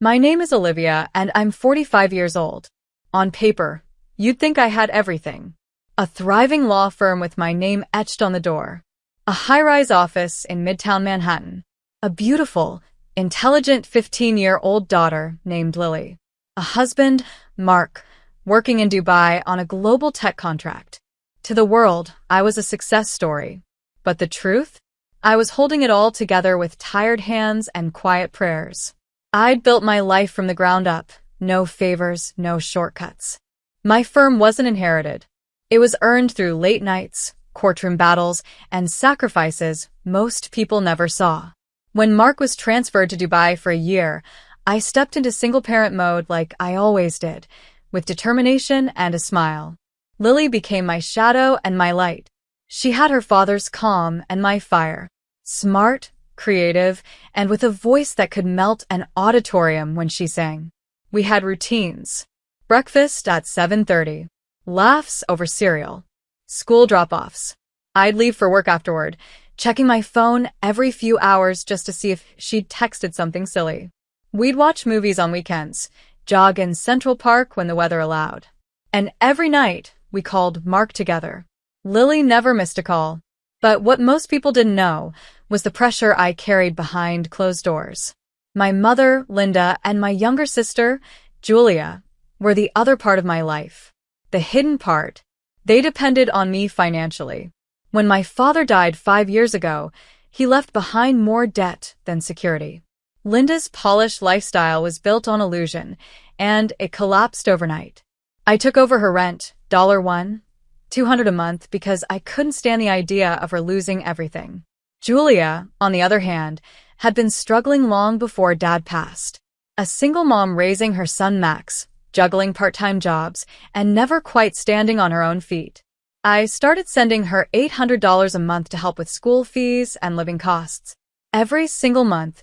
My name is Olivia, and I'm 45 years old. On paper, you'd think I had everything. A thriving law firm with my name etched on the door. A high-rise office in Midtown Manhattan. A beautiful, intelligent 15-year-old daughter named Lily. A husband, Mark, working in Dubai on a global tech contract. To the world, I was a success story. But the truth? I was holding it all together with tired hands and quiet prayers. I'd built my life from the ground up. No favors, no shortcuts. My firm wasn't inherited. It was earned through late nights, courtroom battles, and sacrifices most people never saw. When Mark was transferred to Dubai for a year, I stepped into single-parent mode like I always did, with determination and a smile. Lily became my shadow and my light. She had her father's calm and my fire. Smart, creative, and with a voice that could melt an auditorium when she sang. We had routines. Breakfast at 7:30. Laughs over cereal. School drop-offs. I'd leave for work afterward, checking my phone every few hours just to see if she'd texted something silly. We'd watch movies on weekends, jog in Central Park when the weather allowed. And every night, we called Mark together. Lily never missed a call. But what most people didn't know was the pressure I carried behind closed doors. My mother, Linda, and my younger sister, Julia, were the other part of my life. The hidden part. They depended on me financially. When my father died 5 years ago, he left behind more debt than security. Linda's polished lifestyle was built on illusion, and it collapsed overnight. I took over her rent, $200 a month, because I couldn't stand the idea of her losing everything. Julia, on the other hand, had been struggling long before Dad passed. A single mom raising her son Max, juggling part-time jobs, and never quite standing on her own feet. I started sending her $800 a month to help with school fees and living costs. Every single month,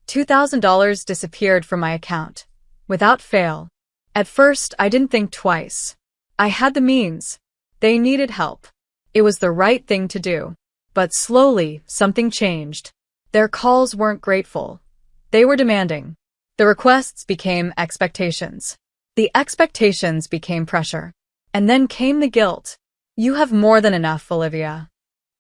$2,000 disappeared from my account, without fail. At first, I didn't think twice. I had the means. They needed help. It was the right thing to do. But slowly, something changed. Their calls weren't grateful. They were demanding. The requests became expectations. The expectations became pressure. And then came the guilt. You have more than enough, Olivia.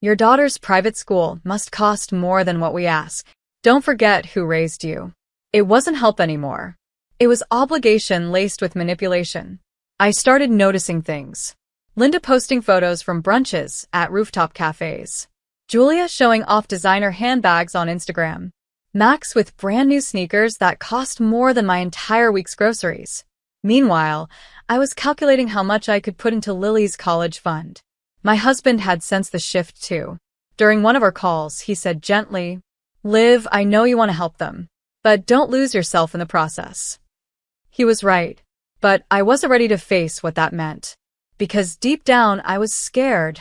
Your daughter's private school must cost more than what we ask. Don't forget who raised you. It wasn't help anymore. It was obligation laced with manipulation. I started noticing things. Linda posting photos from brunches at rooftop cafes. Julia showing off designer handbags on Instagram. Max with brand new sneakers that cost more than my entire week's groceries. Meanwhile, I was calculating how much I could put into Lily's college fund. My husband had sensed the shift too. During one of our calls, he said gently, "Liv, I know you want to help them, but don't lose yourself in the process." He was right, but I wasn't ready to face what that meant. Because deep down, I was scared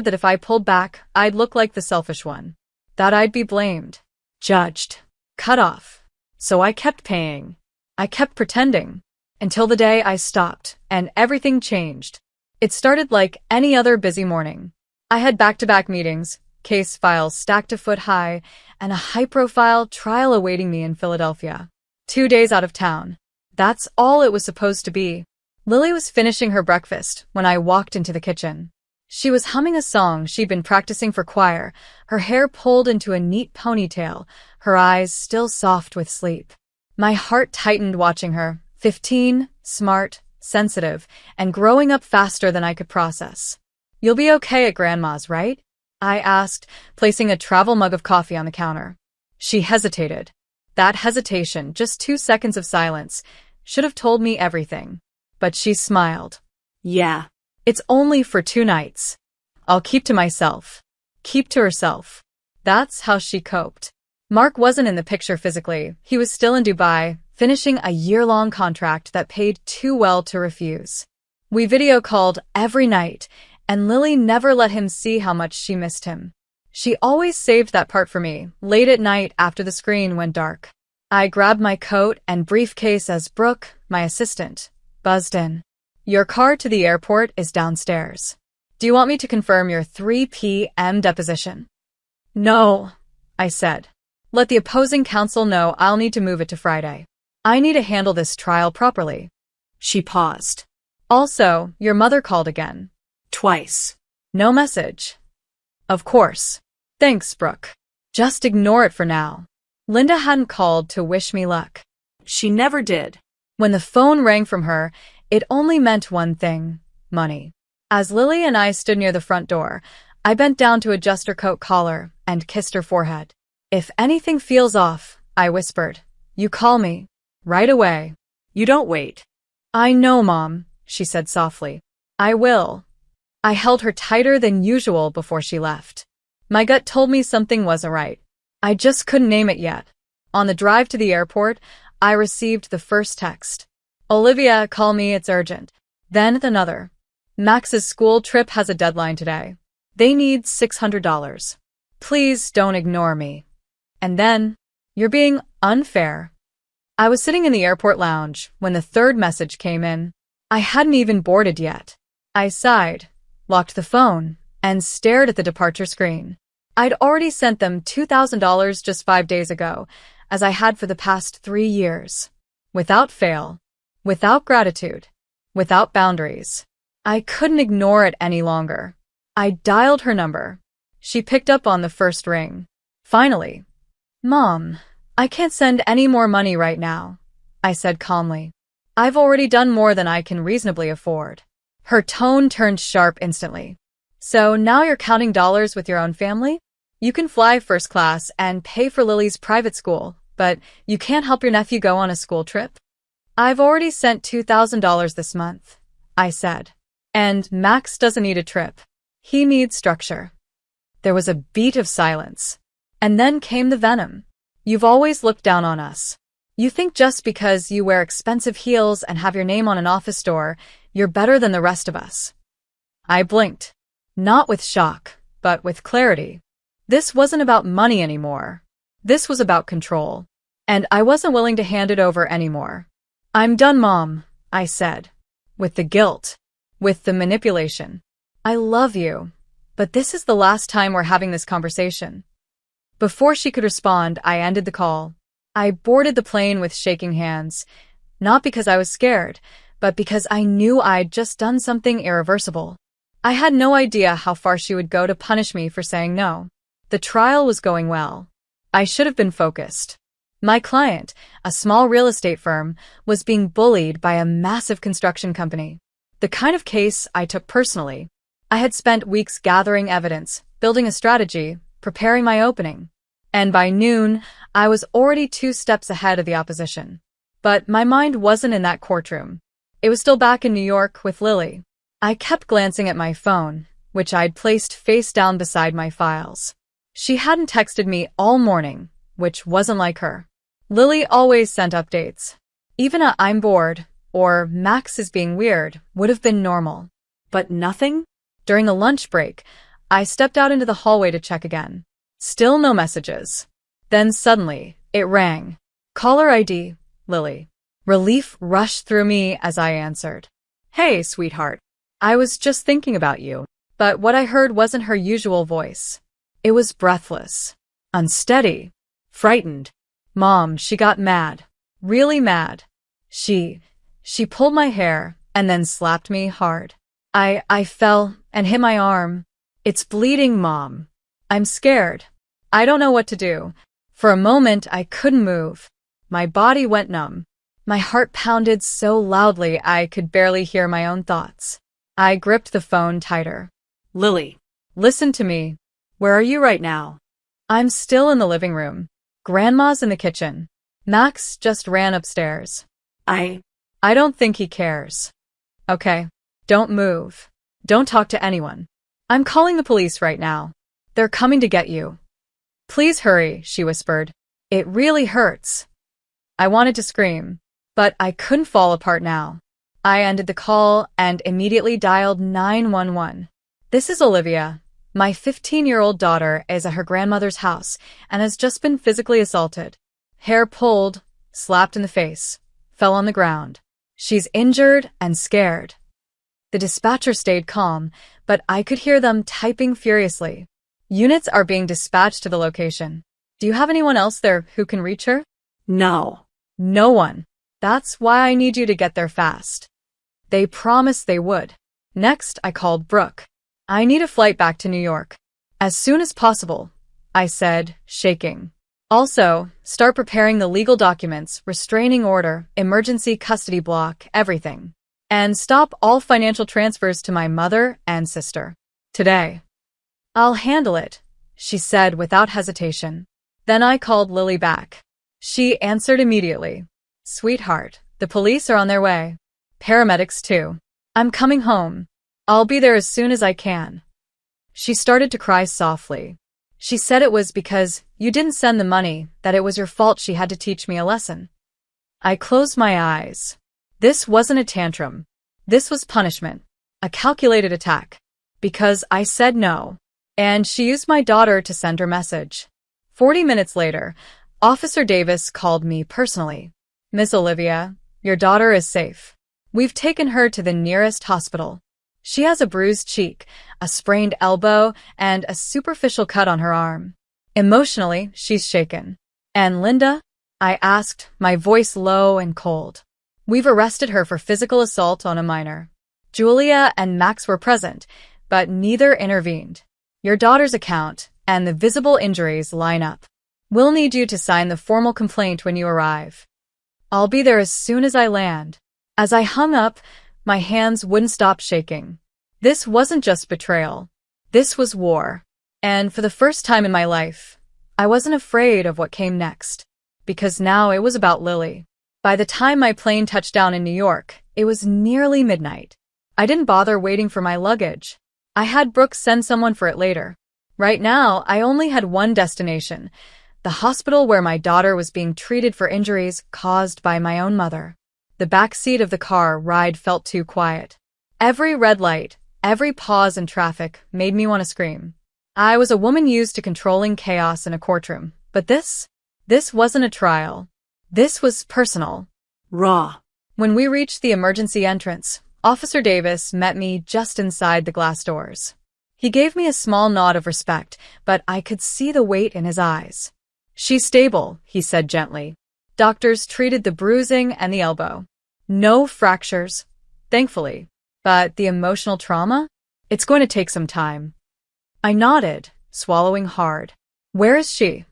that if I pulled back, I'd look like the selfish one. That I'd be blamed, judged, cut off. So I kept paying. I kept pretending. Until the day I stopped, and everything changed. It started like any other busy morning. I had back-to-back meetings, case files stacked a foot high, and a high-profile trial awaiting me in Philadelphia. 2 days out of town. That's all it was supposed to be. Lily was finishing her breakfast when I walked into the kitchen. She was humming a song she'd been practicing for choir, her hair pulled into a neat ponytail, her eyes still soft with sleep. My heart tightened watching her, 15, smart, sensitive, and growing up faster than I could process. "You'll be okay at Grandma's, right?" I asked, placing a travel mug of coffee on the counter. She hesitated. That hesitation, just 2 seconds of silence, should have told me everything. But she smiled. "Yeah. It's only for 2 nights. I'll keep to myself." Keep to herself. That's how she coped. Mark wasn't in the picture physically. He was still in Dubai, finishing a year-long contract that paid too well to refuse. We video called every night, and Lily never let him see how much she missed him. She always saved that part for me, late at night after the screen went dark. I grabbed my coat and briefcase as Brooke, my assistant, buzzed in. "Your car to the airport is downstairs. Do you want me to confirm your 3 p.m. deposition?" "No," I said. "Let the opposing counsel know I'll need to move it to Friday." I need to handle this trial properly. She paused. Also, your mother called again. Twice. No message. Of course. Thanks, Brooke. Just ignore it for now. Linda hadn't called to wish me luck. She never did. When the phone rang from her, it only meant one thing: money. As Lily and I stood near the front door, I bent down to adjust her coat collar and kissed her forehead. If anything feels off, I whispered, you call me. Right away. You don't wait. I know, Mom, she said softly. I will. I held her tighter than usual before she left. My gut told me something wasn't right. I just couldn't name it yet. On the drive to the airport, I received the first text. Olivia, call me, it's urgent. Then another. Max's school trip has a deadline today. They need $600. Please don't ignore me. And then, you're being unfair. I was sitting in the airport lounge when the third message came in. I hadn't even boarded yet. I sighed, locked the phone, and stared at the departure screen. I'd already sent them $2,000 just 5 days ago, as I had for the past 3 years. Without fail, without gratitude, without boundaries. I couldn't ignore it any longer. I dialed her number. She picked up on the first ring. Finally. Mom, I can't send any more money right now, I said calmly. I've already done more than I can reasonably afford. Her tone turned sharp instantly. So now you're counting dollars with your own family? You can fly first class and pay for Lily's private school, but you can't help your nephew go on a school trip? I've already sent $2,000 this month, I said. And Max doesn't need a trip. He needs structure. There was a beat of silence. And then came the venom. You've always looked down on us. You think just because you wear expensive heels and have your name on an office door, you're better than the rest of us. I blinked. Not with shock, but with clarity. This wasn't about money anymore. This was about control. And I wasn't willing to hand it over anymore. I'm done, Mom, I said. With the guilt. With the manipulation. I love you. But this is the last time we're having this conversation. Before she could respond, I ended the call. I boarded the plane with shaking hands. Not because I was scared, but because I knew I'd just done something irreversible. I had no idea how far she would go to punish me for saying no. The trial was going well. I should have been focused. My client, a small real estate firm, was being bullied by a massive construction company. The kind of case I took personally. I had spent weeks gathering evidence, building a strategy, preparing my opening. And by noon, I was already 2 steps ahead of the opposition. But my mind wasn't in that courtroom. It was still back in New York with Lily. I kept glancing at my phone, which I'd placed face down beside my files. She hadn't texted me all morning, which wasn't like her. Lily always sent updates. Even a "I'm bored" or "Max is being weird" would have been normal. But nothing? During the lunch break, I stepped out into the hallway to check again. Still no messages. Then suddenly, it rang. Caller ID, Lily. Relief rushed through me as I answered. Hey, sweetheart. I was just thinking about you. But what I heard wasn't her usual voice. It was breathless, unsteady, frightened. Mom, she got mad. Really mad. She pulled my hair and then slapped me hard. I fell and hit my arm. It's bleeding, Mom. I'm scared. I don't know what to do. For a moment, I couldn't move. My body went numb. My heart pounded so loudly I could barely hear my own thoughts. I gripped the phone tighter. Lily, listen to me. where are you right now? I'm still in the living room. Grandma's in the kitchen. Max just ran upstairs. I don't think he cares. Okay. Don't move. Don't talk to anyone. I'm calling the police right now. They're coming to get you. Please hurry, she whispered. It really hurts. I wanted to scream, but I couldn't fall apart now. I ended the call and immediately dialed 911. This is Olivia. My 15-year-old daughter is at her grandmother's house and has just been physically assaulted. Hair pulled, slapped in the face, fell on the ground. She's injured and scared. The dispatcher stayed calm, but I could hear them typing furiously. Units are being dispatched to the location. Do you have anyone else there who can reach her? No. No one. That's why I need you to get there fast. They promised they would. Next, I called Brooke. I need a flight back to New York. As soon as possible, I said, shaking. Also, start preparing the legal documents, restraining order, emergency custody block, everything. And stop all financial transfers to my mother and sister. Today. I'll handle it, she said without hesitation. Then I called Lily back. She answered immediately. Sweetheart, the police are on their way. Paramedics too. I'm coming home. I'll be there as soon as I can. She started to cry softly. She said it was because you didn't send the money, that it was your fault she had to teach me a lesson. I closed my eyes. This wasn't a tantrum. This was punishment. A calculated attack. Because I said no. And she used my daughter to send her message. 40 minutes later, Officer Davis called me personally. Miss Olivia, your daughter is safe. We've taken her to the nearest hospital. She has a bruised cheek, a sprained elbow, and a superficial cut on her arm. Emotionally, she's shaken. And Linda? I asked, my voice low and cold. We've arrested her for physical assault on a minor. Julia and Max were present, but neither intervened. Your daughter's account and the visible injuries line up. We'll need you to sign the formal complaint when you arrive. I'll be there as soon as I land. As I hung up, my hands wouldn't stop shaking. This wasn't just betrayal. This was war. And for the first time in my life, I wasn't afraid of what came next. Because now it was about Lily. By the time my plane touched down in New York, it was nearly midnight. I didn't bother waiting for my luggage. I had Brooke send someone for it later. Right now, I only had one destination, the hospital where my daughter was being treated for injuries caused by my own mother. The back seat of the car ride felt too quiet. Every red light, every pause in traffic made me want to scream. I was a woman used to controlling chaos in a courtroom, but this wasn't a trial. This was personal. Raw. When we reached the emergency entrance, Officer Davis met me just inside the glass doors. He gave me a small nod of respect, but I could see the weight in his eyes. She's stable, he said gently. Doctors treated the bruising and the elbow. No fractures, thankfully. But the emotional trauma? It's going to take some time. I nodded, swallowing hard. Where is she?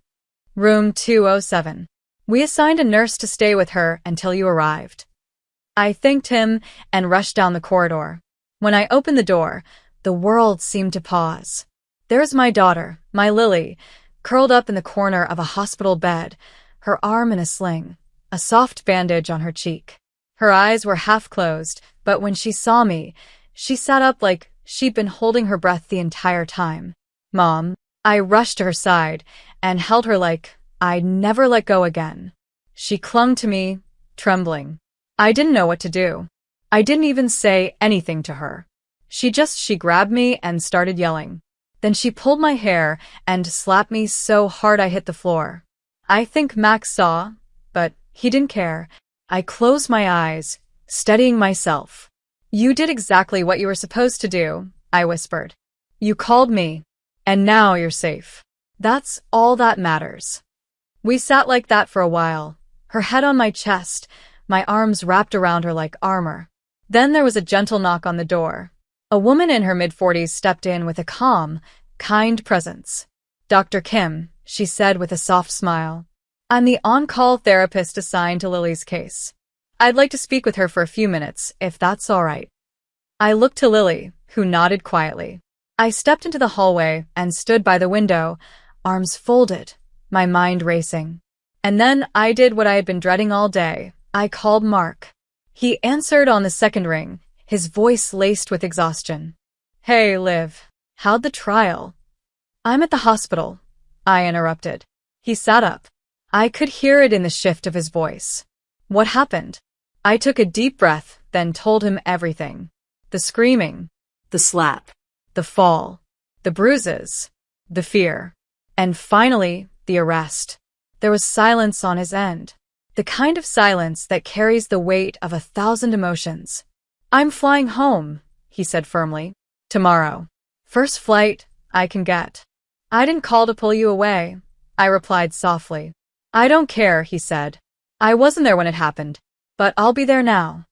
Room 207. We assigned a nurse to stay with her until you arrived. I thanked him and rushed down the corridor. When I opened the door, the world seemed to pause. There's my daughter, my Lily, curled up in the corner of a hospital bed, her arm in a sling, a soft bandage on her cheek. Her eyes were half closed, but when she saw me, she sat up like she'd been holding her breath the entire time. Mom, I rushed to her side and held her like I'd never let go again. She clung to me, trembling. I didn't know what to do. I didn't even say anything to her. She grabbed me and started yelling. Then she pulled my hair and slapped me so hard I hit the floor. I think Max saw, but he didn't care. I closed my eyes, steadying myself. You did exactly what you were supposed to do, I whispered. You called me, and now you're safe. That's all that matters. We sat like that for a while, her head on my chest, my arms wrapped around her like armor. Then there was a gentle knock on the door. A woman in her mid-40s stepped in with a calm, kind presence. Dr. Kim, she said with a soft smile. I'm the on-call therapist assigned to Lily's case. I'd like to speak with her for a few minutes, if that's all right. I looked to Lily, who nodded quietly. I stepped into the hallway and stood by the window, arms folded, my mind racing. And then I did what I had been dreading all day. I called Mark. He answered on the second ring, his voice laced with exhaustion. Hey, Liv. How'd the trial? I'm at the hospital, I interrupted. He sat up. I could hear it in the shift of his voice. What happened? I took a deep breath, then told him everything. The screaming. The slap. The fall. The bruises. The fear. And finally, the arrest. There was silence on his end. The kind of silence that carries the weight of 1,000 emotions. I'm flying home, he said firmly. Tomorrow. First flight I can get. I didn't call to pull you away, I replied softly. I don't care, he said. I wasn't there when it happened. but I'll be there now.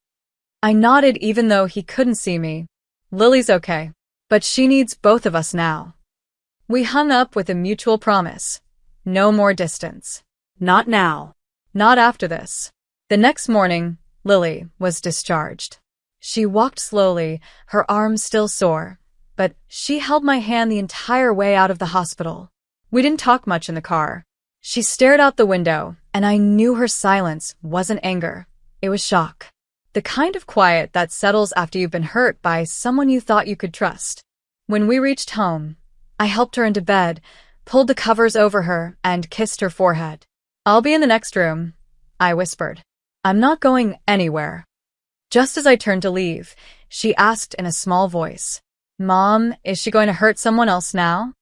I nodded even though he couldn't see me. Lily's okay, but she needs both of us now. We hung up with a mutual promise. No more distance. Not now. Not after this. The next morning, Lily was discharged. She walked slowly, her arms still sore, but she held my hand the entire way out of the hospital. We didn't talk much in the car. She stared out the window, and I knew her silence wasn't anger. It was shock. The kind of quiet that settles after you've been hurt by someone you thought you could trust. When we reached home, I helped her into bed, pulled the covers over her, and kissed her forehead. "I'll be in the next room," I whispered. "I'm not going anywhere." Just as I turned to leave, she asked in a small voice, "Mom, is she going to hurt someone else now?"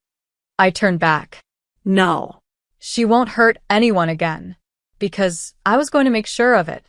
I turned back. No. She won't hurt anyone again, because I was going to make sure of it.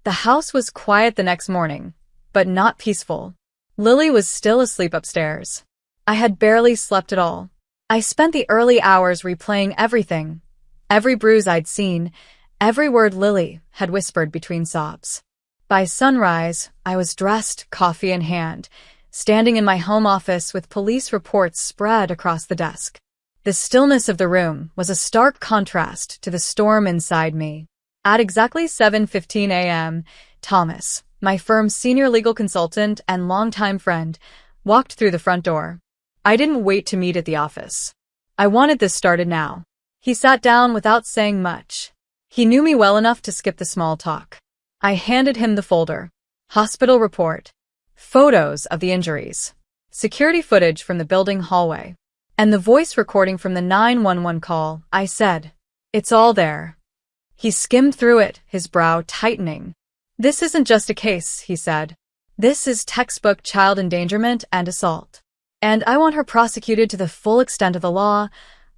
The house was quiet the next morning, but not peaceful. Lily was still asleep upstairs. I had barely slept at all. I spent the early hours replaying everything, every bruise I'd seen, every word Lily had whispered between sobs. By sunrise, I was dressed, coffee in hand, standing in my home office with police reports spread across the desk. The stillness of the room was a stark contrast to the storm inside me. At exactly 7:15 a.m., Thomas, my firm's senior legal consultant and longtime friend, walked through the front door. I didn't wait to meet at the office. I wanted this started now. He sat down without saying much. He knew me well enough to skip the small talk. I handed him the folder. Hospital report. Photos of the injuries. Security footage from the building hallway. And the voice recording from the 911 call. I said, "It's all there." He skimmed through it, his brow tightening. "This isn't just a case," he said. "This is textbook child endangerment and assault. And I want her prosecuted to the full extent of the law,"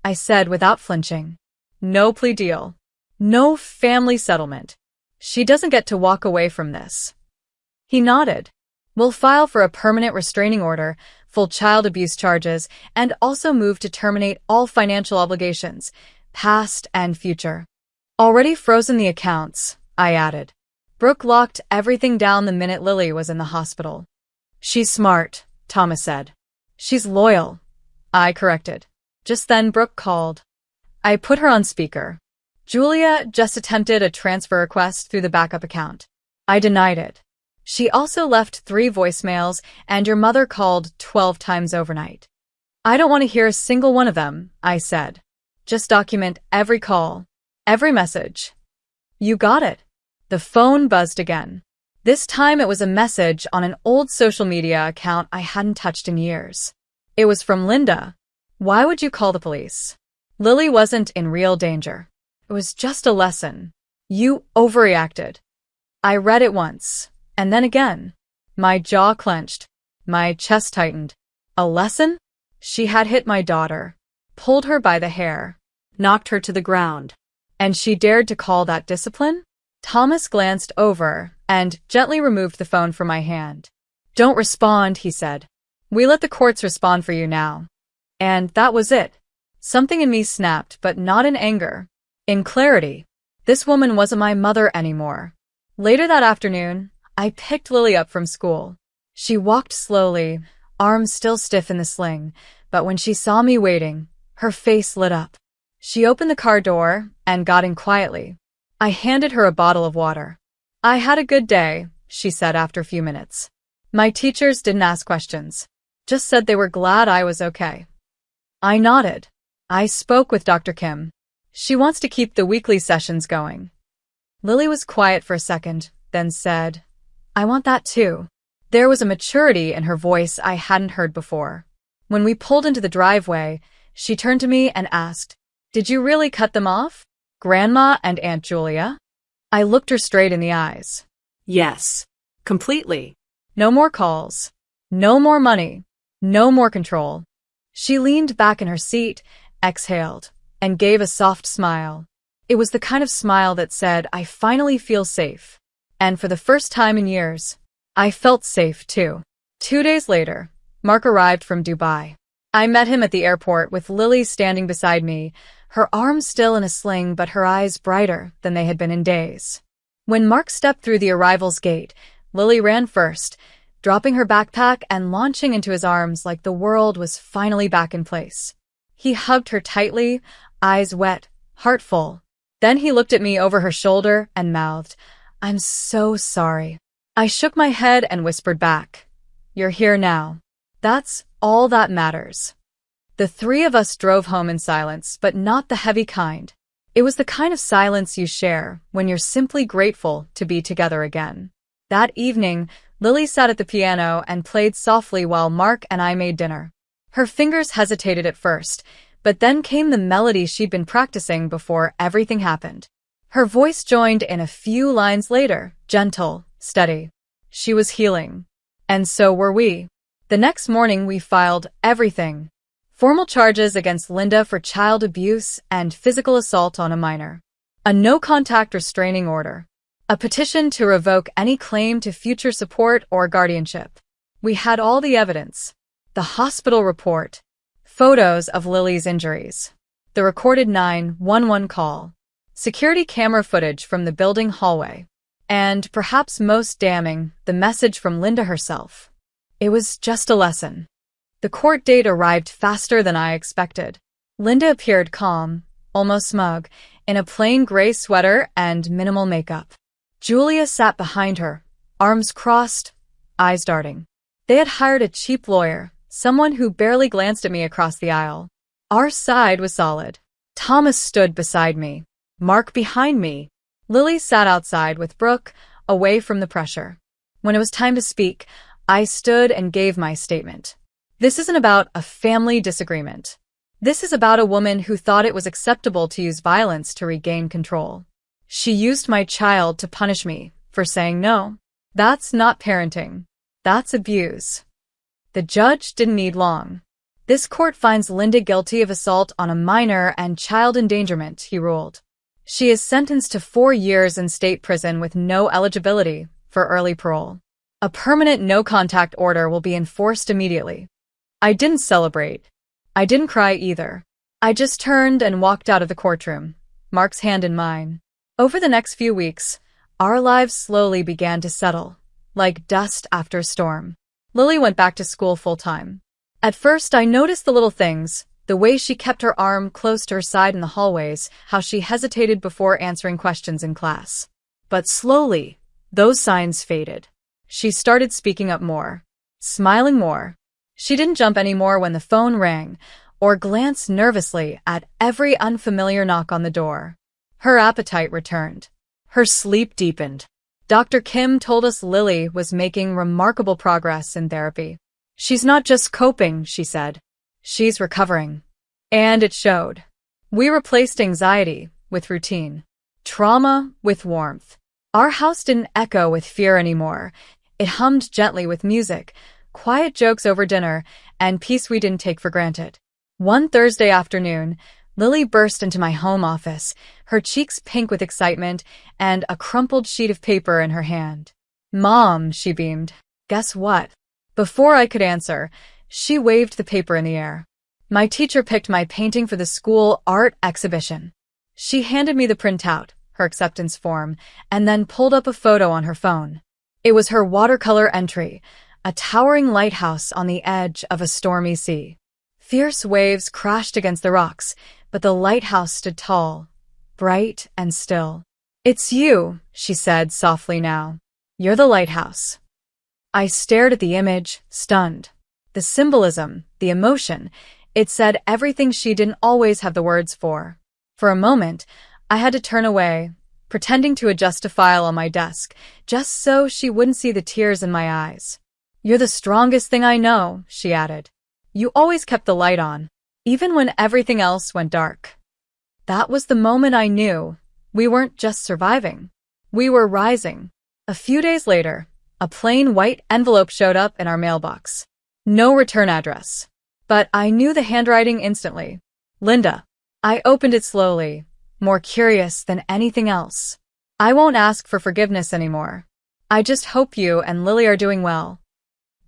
I said without flinching. "No plea deal. No family settlement. She doesn't get to walk away from this." He nodded. "We'll file for a permanent restraining order, full child abuse charges, and also move to terminate all financial obligations, past and future." "Already frozen the accounts," I added. "Brooke locked everything down the minute Lily was in the hospital." "She's smart," Thomas said. "She's loyal," I corrected. Just then Brooke called. I put her on speaker. "Julia just attempted a transfer request through the backup account." I denied it. "She also left 3 voicemails, and your mother called 12 times overnight." "I don't want to hear a single one of them," I said. "Just document every call, every message." "You got it." The phone buzzed again. This time it was a message on an old social media account I hadn't touched in years. It was from Linda. "Why would you call the police? Lily wasn't in real danger. It was just a lesson. You overreacted." I read it once, and then again. My jaw clenched. My chest tightened. A lesson? She had hit my daughter, pulled her by the hair, knocked her to the ground. And she dared to call that discipline? Thomas glanced over and gently removed the phone from my hand. "Don't respond," he said. "We let the courts respond for you now." And that was it. Something in me snapped, but not in anger. In clarity. This woman wasn't my mother anymore. Later that afternoon, I picked Lily up from school. She walked slowly, arms still stiff in the sling, but when she saw me waiting, her face lit up. She opened the car door and got in quietly. I handed her a bottle of water. "I had a good day," she said after a few minutes. "My teachers didn't ask questions, just said they were glad I was okay." I nodded. "I spoke with Dr. Kim. She wants to keep the weekly sessions going." Lily was quiet for a second, then said, "I want that too." There was a maturity in her voice I hadn't heard before. When we pulled into the driveway, she turned to me and asked, "Did you really cut them off? Grandma and Aunt Julia?" I looked her straight in the eyes. "Yes. Completely." No more calls. No more money. No more control. She leaned back in her seat, exhaled, and gave a soft smile. It was the kind of smile that said, "I finally feel safe." And for the first time in years, I felt safe too. 2 days later, Mark arrived from Dubai. I met him at the airport with Lily standing beside me, her arms still in a sling but her eyes brighter than they had been in days. When Mark stepped through the arrivals gate, Lily ran first, dropping her backpack and launching into his arms like the world was finally back in place. He hugged her tightly, eyes wet, heart full. Then he looked at me over her shoulder and mouthed, "I'm so sorry." I shook my head and whispered back, "You're here now. That's all that matters." The three of us drove home in silence, but not the heavy kind. It was the kind of silence you share when you're simply grateful to be together again. That evening, Lily sat at the piano and played softly while Mark and I made dinner. Her fingers hesitated at first, but then came the melody she'd been practicing before everything happened. Her voice joined in a few lines later, gentle, steady. She was healing. And so were we. The next morning we filed everything. Formal charges against Linda for child abuse and physical assault on a minor. A no-contact restraining order. A petition to revoke any claim to future support or guardianship. We had all the evidence. The hospital report. Photos of Lily's injuries. The recorded 911 call. Security camera footage from the building hallway. And, perhaps most damning, the message from Linda herself. It was just a lesson. The court date arrived faster than I expected. Linda appeared calm, almost smug, in a plain gray sweater and minimal makeup. Julia sat behind her, arms crossed, eyes darting. They had hired a cheap lawyer, someone who barely glanced at me across the aisle. Our side was solid. Thomas stood beside me, Mark behind me. Lily sat outside with Brooke, away from the pressure. When it was time to speak, I stood and gave my statement. This isn't about a family disagreement. This is about a woman who thought it was acceptable to use violence to regain control. She used my child to punish me for saying no. That's not parenting. That's abuse. The judge didn't need long. This court finds Linda guilty of assault on a minor and child endangerment, he ruled. She is sentenced to 4 years in state prison with no eligibility for early parole. A permanent no-contact order will be enforced immediately. I didn't celebrate. I didn't cry either. I just turned and walked out of the courtroom, Mark's hand in mine. Over the next few weeks, our lives slowly began to settle, like dust after a storm. Lily went back to school full-time. At first, I noticed the little things, the way she kept her arm close to her side in the hallways, how she hesitated before answering questions in class. But slowly, those signs faded. She started speaking up more, smiling more. She didn't jump anymore when the phone rang, or glance nervously at every unfamiliar knock on the door. Her appetite returned. Her sleep deepened. Dr. Kim told us Lily was making remarkable progress in therapy. She's not just coping, she said. She's recovering. And it showed. We replaced anxiety with routine, trauma with warmth. Our house didn't echo with fear anymore. It hummed gently with music, quiet jokes over dinner, and peace we didn't take for granted. One Thursday afternoon, Lily burst into my home office, her cheeks pink with excitement and a crumpled sheet of paper in her hand. "Mom," she beamed. "Guess what?" Before I could answer, she waved the paper in the air. My teacher picked my painting for the school art exhibition. She handed me the printout, her acceptance form, and then pulled up a photo on her phone. It was her watercolor entry, a towering lighthouse on the edge of a stormy sea. Fierce waves crashed against the rocks, but the lighthouse stood tall, bright and still. "It's you," she said softly now. "You're the lighthouse." I stared at the image, stunned. The symbolism, the emotion, it said everything she didn't always have the words for. For a moment, I had to turn away, pretending to adjust a file on my desk, just so she wouldn't see the tears in my eyes. "You're the strongest thing I know," she added. "You always kept the light on, even when everything else went dark." That was the moment I knew we weren't just surviving. We were rising. A few days later, a plain white envelope showed up in our mailbox. No return address. But I knew the handwriting instantly. Linda. I opened it slowly, more curious than anything else. "I won't ask for forgiveness anymore. I just hope you and Lily are doing well."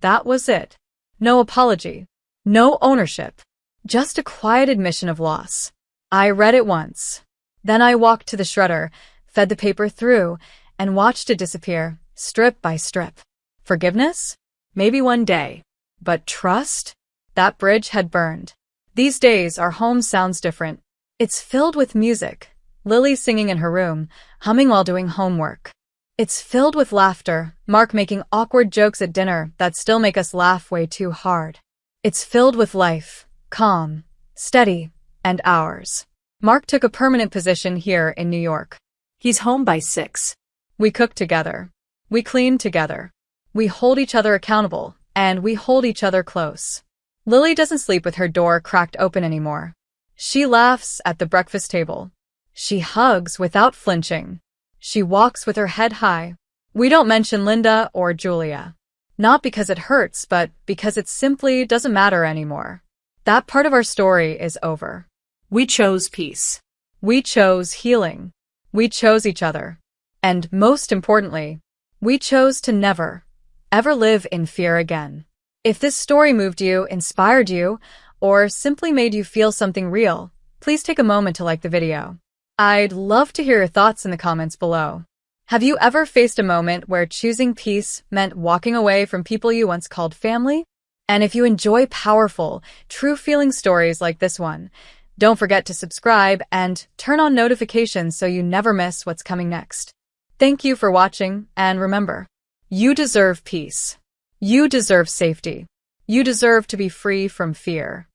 That was it. No apology. No ownership. Just a quiet admission of loss. I read it once. Then I walked to the shredder, fed the paper through, and watched it disappear, strip by strip. Forgiveness? Maybe one day. But trust? That bridge had burned. These days, our home sounds different. It's filled with music. Lily singing in her room, humming while doing homework. It's filled with laughter, Mark making awkward jokes at dinner that still make us laugh way too hard. It's filled with life, calm, steady, and ours. Mark took a permanent position here in New York. He's home by 6. We cook together. We clean together. We hold each other accountable, and we hold each other close. Lily doesn't sleep with her door cracked open anymore. She laughs at the breakfast table. She hugs without flinching. She walks with her head high. We don't mention Linda or Julia. Not because it hurts, but because it simply doesn't matter anymore. That part of our story is over. We chose peace. We chose healing. We chose each other. And most importantly, we chose to never, ever live in fear again. If this story moved you, inspired you, or simply made you feel something real, please take a moment to like the video. I'd love to hear your thoughts in the comments below. Have you ever faced a moment where choosing peace meant walking away from people you once called family? And if you enjoy powerful, true-feeling stories like this one, don't forget to subscribe and turn on notifications so you never miss what's coming next. Thank you for watching, and remember, you deserve peace. You deserve safety. You deserve to be free from fear.